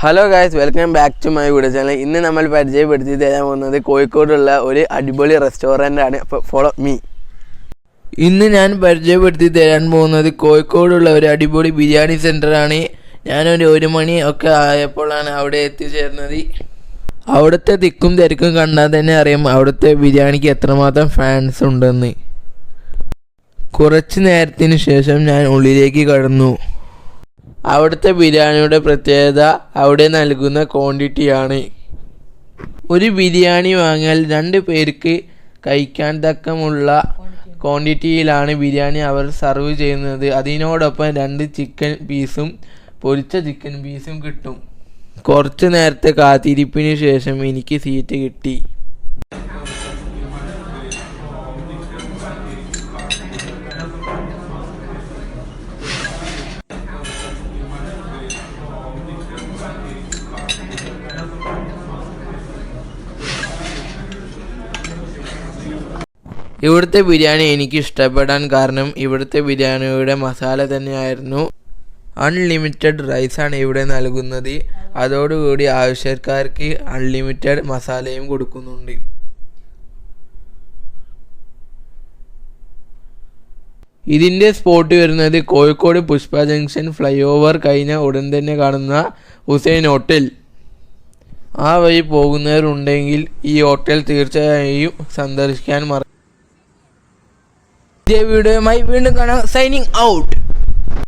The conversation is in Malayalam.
Hello guys, welcome back to my video channel. ഇന്ന് നമ്മൾ പരിചയപ്പെടുത്തി തരാൻ പോകുന്നത് കോഴിക്കോടുള്ള ഒരു അടിപൊളി റെസ്റ്റോറൻ്റ് ആണ്. അപ്പോൾ ഫോളോ മീ. ഇന്ന് ഞാൻ പരിചയപ്പെടുത്തി തരാൻ പോകുന്നത് കോഴിക്കോടുള്ള ഒരു അടിപൊളി ബിരിയാണി സെൻ്ററാണ്. ഞാനൊരു 1 മണി ഒക്കെ ആയപ്പോഴാണ് അവിടെ എത്തിച്ചേർന്നത്. അവിടുത്തെ തിക്കും തിരക്കും കണ്ടാൽ തന്നെ അറിയാം അവിടുത്തെ ബിരിയാണിക്ക് എത്രമാത്രം ഫാൻസ് ഉണ്ടെന്ന്. കുറച്ച് നേരത്തിന് ശേഷം ഞാൻ ഉള്ളിലേക്ക് കടന്നു. അവിടുത്തെ ബിരിയാണിയുടെ പ്രത്യേകത അവിടെ നൽകുന്ന ക്വാണ്ടിറ്റിയാണ്. ഒരു ബിരിയാണി വാങ്ങിയാൽ 2 പേർക്ക് കഴിക്കാൻ തക്കമുള്ള ക്വാണ്ടിറ്റിയിലാണ് ബിരിയാണി അവർ സർവ് ചെയ്യുന്നത്. അതിനോടൊപ്പം 2 ചിക്കൻ പീസും പൊരിച്ച ചിക്കൻ പീസും കിട്ടും. കുറച്ച് നേരത്തെ കാത്തിരിപ്പിന് ശേഷം എനിക്ക് സീറ്റ് കിട്ടി. ഇവിടുത്തെ ബിരിയാണി എനിക്ക് ഇഷ്ടപ്പെടാൻ കാരണം ഇവിടുത്തെ ബിരിയാണിയുടെ മസാല തന്നെയായിരുന്നു. അൺലിമിറ്റഡ് റൈസാണ് ഇവിടെ നൽകുന്നത്. അതോടുകൂടി ആവശ്യക്കാർക്ക് അൺലിമിറ്റഡ് മസാലയും കൊടുക്കുന്നുണ്ട്. ഇതിൻ്റെ സ്പോട്ട് വരുന്നത് Kozhikode Pushpa junction fly over കഴിഞ്ഞ ഉടൻ തന്നെ കാണുന്ന ഹുസൈൻ ഹോട്ടൽ. ആ വഴി പോകുന്നവരുണ്ടെങ്കിൽ ഈ ഹോട്ടൽ തീർച്ചയായും സന്ദർശിക്കാൻ മറക്കരുത്. വീഡിയോയുമായി വീണ്ടും കാണാം. Signing out.